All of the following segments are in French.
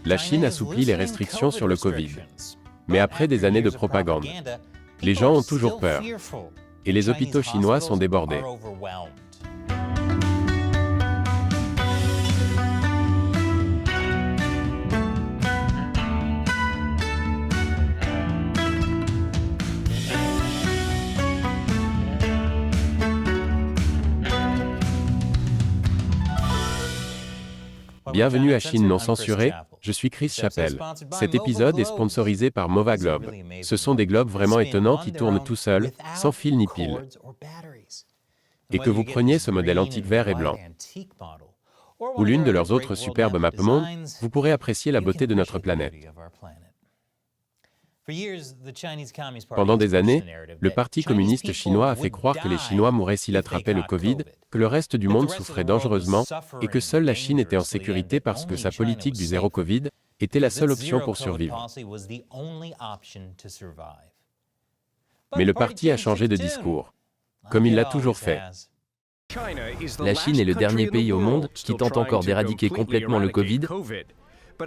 La Chine assouplit les restrictions sur le Covid. Mais après des années de propagande, les gens ont toujours peur. Et les hôpitaux chinois sont débordés. Bienvenue à Chine non censurée, je suis Chris Chappell. Cet épisode est sponsorisé par Mova Globe. Ce sont des globes vraiment étonnants qui tournent tout seuls, sans fil ni pile. Et que vous preniez ce modèle antique vert et blanc, ou l'une de leurs autres superbes mappemondes, vous pourrez apprécier la beauté de notre planète. Pendant des années, le Parti communiste chinois a fait croire que les Chinois mourraient s'ils attrapaient le Covid, que le reste du monde souffrait dangereusement, et que seule la Chine était en sécurité parce que sa politique du zéro Covid était la seule option pour survivre. Mais le parti a changé de discours, comme il l'a toujours fait. La Chine est le dernier pays au monde qui tente encore d'éradiquer complètement le Covid,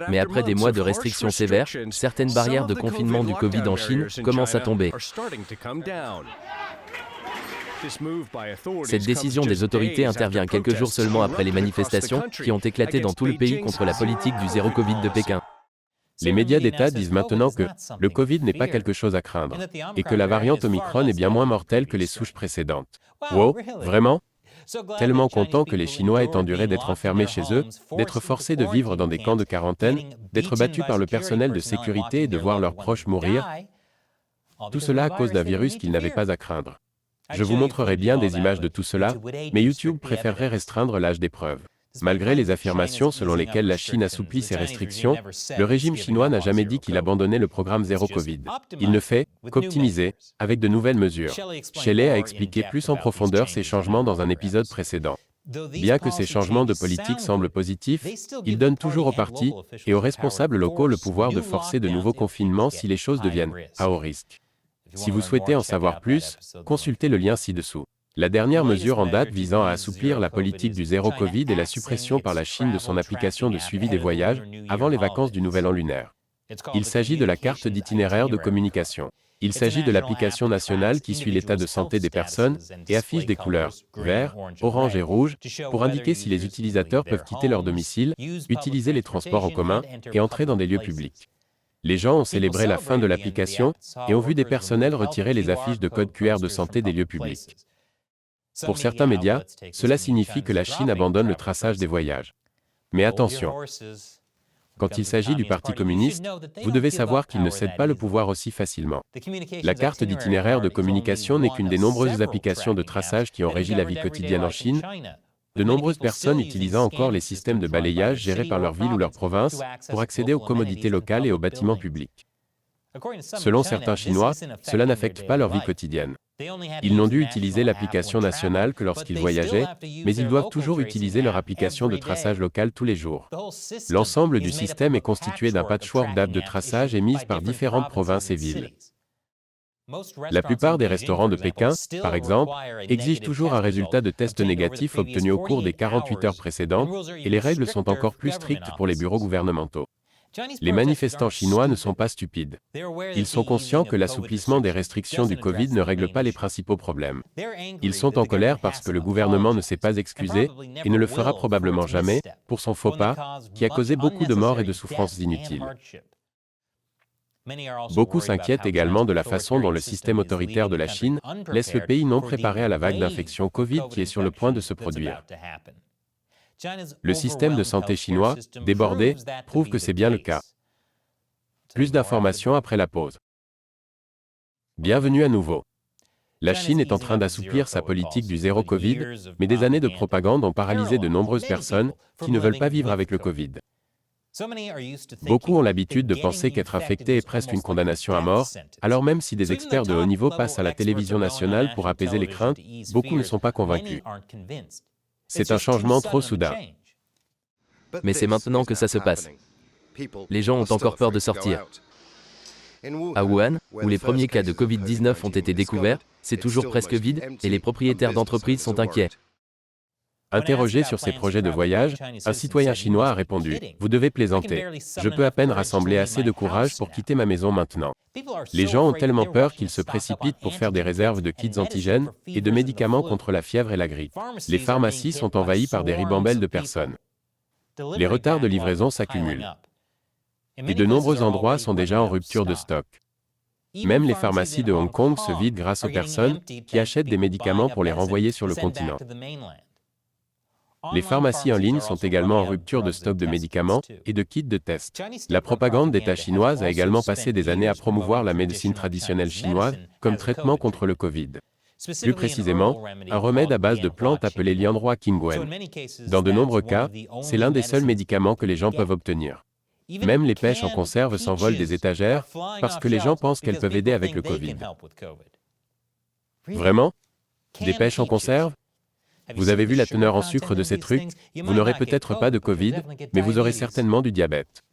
mais après des mois de restrictions sévères, certaines barrières de confinement du Covid en Chine commencent à tomber. Cette décision des autorités intervient quelques jours seulement après les manifestations qui ont éclaté dans tout le pays contre la politique du zéro Covid de Pékin. Les médias d'État disent maintenant que le Covid n'est pas quelque chose à craindre, et que la variante Omicron est bien moins mortelle que les souches précédentes. Wow, vraiment ? Tellement content que les Chinois aient enduré d'être enfermés chez eux, d'être forcés de vivre dans des camps de quarantaine, d'être battus par le personnel de sécurité et de voir leurs proches mourir. Tout cela à cause d'un virus qu'ils n'avaient pas à craindre. Je vous montrerai bien des images de tout cela, mais YouTube préférerait restreindre l'âge des preuves. Malgré les affirmations selon lesquelles la Chine assouplit ses restrictions, le régime chinois n'a jamais dit qu'il abandonnait le programme zéro Covid. Il ne fait qu'optimiser, avec de nouvelles mesures. Shelley a expliqué plus en profondeur ces changements dans un épisode précédent. Bien que ces changements de politique semblent positifs, ils donnent toujours aux partis et aux responsables locaux le pouvoir de forcer de nouveaux confinements si les choses deviennent à haut risque. Si vous souhaitez en savoir plus, consultez le lien ci-dessous. La dernière mesure en date visant à assouplir la politique du zéro Covid est la suppression par la Chine de son application de suivi des voyages avant les vacances du Nouvel An lunaire. Il s'agit de la carte d'itinéraire de communication. Il s'agit de l'application nationale qui suit l'état de santé des personnes et affiche des couleurs vert, orange et rouge pour indiquer si les utilisateurs peuvent quitter leur domicile, utiliser les transports en commun et entrer dans des lieux publics. Les gens ont célébré la fin de l'application et ont vu des personnels retirer les affiches de code QR de santé des lieux publics. Pour certains médias, cela signifie que la Chine abandonne le traçage des voyages. Mais attention, quand il s'agit du Parti communiste, vous devez savoir qu'il ne cède pas le pouvoir aussi facilement. La carte d'itinéraire de communication n'est qu'une des nombreuses applications de traçage qui ont régi la vie quotidienne en Chine. De nombreuses personnes utilisant encore les systèmes de balayage gérés par leur ville ou leur province pour accéder aux commodités locales et aux bâtiments publics. Selon certains Chinois, cela n'affecte pas leur vie quotidienne. Ils n'ont dû utiliser l'application nationale que lorsqu'ils voyageaient, mais ils doivent toujours utiliser leur application de traçage local tous les jours. L'ensemble du système est constitué d'un patchwork d'apps de traçage émises par différentes provinces et villes. La plupart des restaurants de Pékin, par exemple, exigent toujours un résultat de test négatif obtenu au cours des 48 heures précédentes, et les règles sont encore plus strictes pour les bureaux gouvernementaux. Les manifestants chinois ne sont pas stupides. Ils sont conscients que l'assouplissement des restrictions du Covid ne règle pas les principaux problèmes. Ils sont en colère parce que le gouvernement ne s'est pas excusé, et ne le fera probablement jamais, pour son faux pas, qui a causé beaucoup de morts et de souffrances inutiles. Beaucoup s'inquiètent également de la façon dont le système autoritaire de la Chine laisse le pays non préparé à la vague d'infection Covid qui est sur le point de se produire. Le système de santé chinois, débordé, prouve que c'est bien le cas. Plus d'informations après la pause. Bienvenue à nouveau. La Chine est en train d'assouplir sa politique du zéro Covid, mais des années de propagande ont paralysé de nombreuses personnes qui ne veulent pas vivre avec le Covid. Beaucoup ont l'habitude de penser qu'être infecté est presque une condamnation à mort, alors même si des experts de haut niveau passent à la télévision nationale pour apaiser les craintes, beaucoup ne sont pas convaincus. C'est un changement trop soudain. Mais c'est maintenant que ça se passe. Les gens ont encore peur de sortir. À Wuhan, où les premiers cas de Covid-19 ont été découverts, c'est toujours presque vide et les propriétaires d'entreprises sont inquiets. Interrogé sur ses projets de voyage, un citoyen chinois a répondu « Vous devez plaisanter. Je peux à peine rassembler assez de courage pour quitter ma maison maintenant. » Les gens ont tellement peur qu'ils se précipitent pour faire des réserves de kits antigènes et de médicaments contre la fièvre et la grippe. Les pharmacies sont envahies par des ribambelles de personnes. Les retards de livraison s'accumulent. Et de nombreux endroits sont déjà en rupture de stock. Même les pharmacies de Hong Kong se vident grâce aux personnes qui achètent des médicaments pour les renvoyer sur le continent. Les pharmacies en ligne sont également en rupture de stock de médicaments et de kits de test. La propagande d'État chinoise a également passé des années à promouvoir la médecine traditionnelle chinoise comme traitement contre le Covid. Plus précisément, un remède à base de plantes appelé Lianroi Qingwen. Dans de nombreux cas, c'est l'un des seuls médicaments que les gens peuvent obtenir. Même les pêches en conserve s'envolent des étagères parce que les gens pensent qu'elles peuvent aider avec le Covid. Vraiment? Des pêches en conserve? Vous avez vu la teneur en sucre de ces trucs? Vous n'aurez peut-être pas de Covid, mais vous aurez certainement du diabète.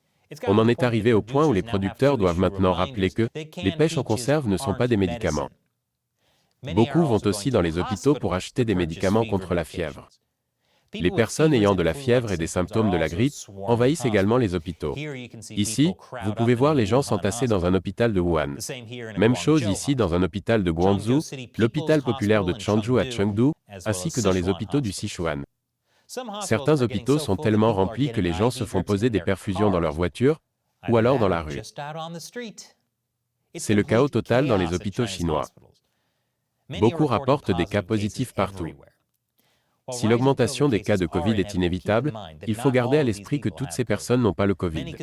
On en est arrivé au point où les producteurs doivent maintenant rappeler que les pêches en conserve ne sont pas des médicaments. Beaucoup vont aussi dans les hôpitaux pour acheter des médicaments contre la fièvre. Les personnes ayant de la fièvre et des symptômes de la grippe envahissent également les hôpitaux. Ici, vous pouvez voir les gens s'entasser dans un hôpital de Wuhan. Même chose ici dans un hôpital de Guangzhou, l'hôpital populaire de Changzhou à Chengdu, ainsi que dans les hôpitaux du Sichuan. Certains hôpitaux sont tellement remplis que les gens se font poser des perfusions dans leur voiture ou alors dans la rue. C'est le chaos total dans les hôpitaux chinois. Beaucoup rapportent des cas positifs partout. Si l'augmentation des cas de Covid est inévitable, il faut garder à l'esprit que toutes ces personnes n'ont pas le Covid.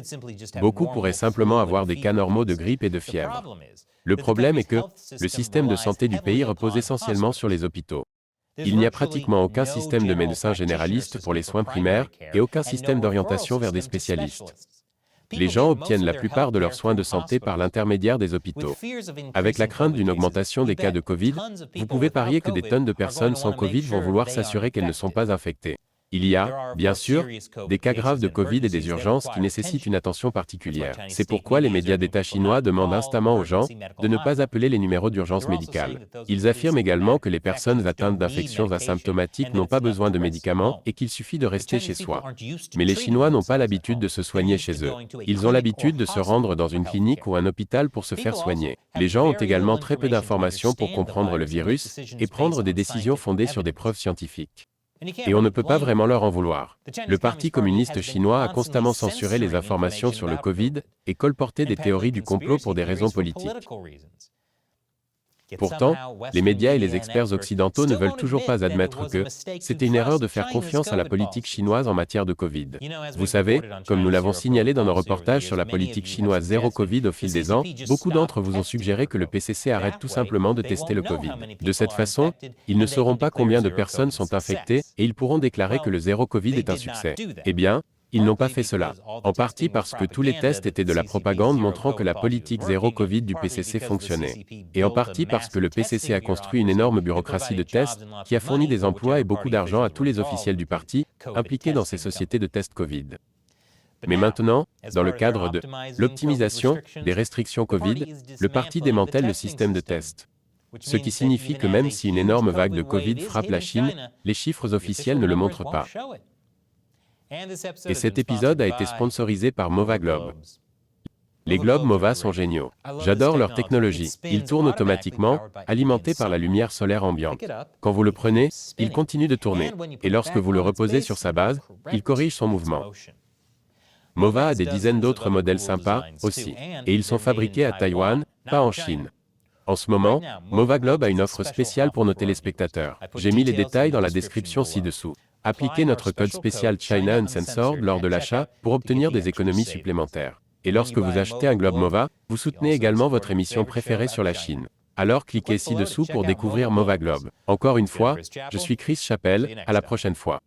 Beaucoup pourraient simplement avoir des cas normaux de grippe et de fièvre. Le problème est que le système de santé du pays repose essentiellement sur les hôpitaux. Il n'y a pratiquement aucun système de médecins généralistes pour les soins primaires et aucun système d'orientation vers des spécialistes. Les gens obtiennent la plupart de leurs soins de santé par l'intermédiaire des hôpitaux. Avec la crainte d'une augmentation des cas de Covid, vous pouvez parier que des tonnes de personnes sans Covid vont vouloir s'assurer qu'elles ne sont pas infectées. Il y a, bien sûr, des cas graves de Covid et des urgences qui nécessitent une attention particulière. C'est pourquoi les médias d'État chinois demandent instamment aux gens de ne pas appeler les numéros d'urgence médicale. Ils affirment également que les personnes atteintes d'infections asymptomatiques n'ont pas besoin de médicaments et qu'il suffit de rester chez soi. Mais les Chinois n'ont pas l'habitude de se soigner chez eux. Ils ont l'habitude de se rendre dans une clinique ou un hôpital pour se faire soigner. Les gens ont également très peu d'informations pour comprendre le virus et prendre des décisions fondées sur des preuves scientifiques. Et on ne peut pas vraiment leur en vouloir. Le Parti communiste chinois a constamment censuré les informations sur le Covid et colporté des théories du complot pour des raisons politiques. Pourtant, les médias et les experts occidentaux ne veulent toujours pas admettre que c'était une erreur de faire confiance à la politique chinoise en matière de Covid. Vous savez, comme nous l'avons signalé dans nos reportages sur la politique chinoise zéro Covid au fil des ans, beaucoup d'entre vous ont suggéré que le PCC arrête tout simplement de tester le Covid. De cette façon, ils ne sauront pas combien de personnes sont infectées et ils pourront déclarer que le zéro Covid est un succès. Eh bien, ils n'ont pas fait cela, en partie parce que tous les tests étaient de la propagande montrant que la politique zéro Covid du PCC fonctionnait, et en partie parce que le PCC a construit une énorme bureaucratie de tests qui a fourni des emplois et beaucoup d'argent à tous les officiels du parti impliqués dans ces sociétés de tests Covid. Mais maintenant, dans le cadre de l'optimisation des restrictions Covid, le parti démantèle le système de tests. Ce qui signifie que même si une énorme vague de Covid frappe la Chine, les chiffres officiels ne le montrent pas. Et cet épisode a été sponsorisé par Mova Globe. Les globes Mova sont géniaux. J'adore leur technologie. Ils tournent automatiquement, alimentés par la lumière solaire ambiante. Quand vous le prenez, il continue de tourner. Et lorsque vous le reposez sur sa base, il corrige son mouvement. Mova a des dizaines d'autres modèles sympas aussi. Et ils sont fabriqués à Taïwan, pas en Chine. En ce moment, Mova Globe a une offre spéciale pour nos téléspectateurs. J'ai mis les détails dans la description ci-dessous. Appliquez notre code spécial China Uncensored lors de l'achat pour obtenir des économies supplémentaires. Et lorsque vous achetez un globe Mova, vous soutenez également votre émission préférée sur la Chine. Alors cliquez ci-dessous pour découvrir Mova Globe. Encore une fois, je suis Chris Chappell, à la prochaine fois.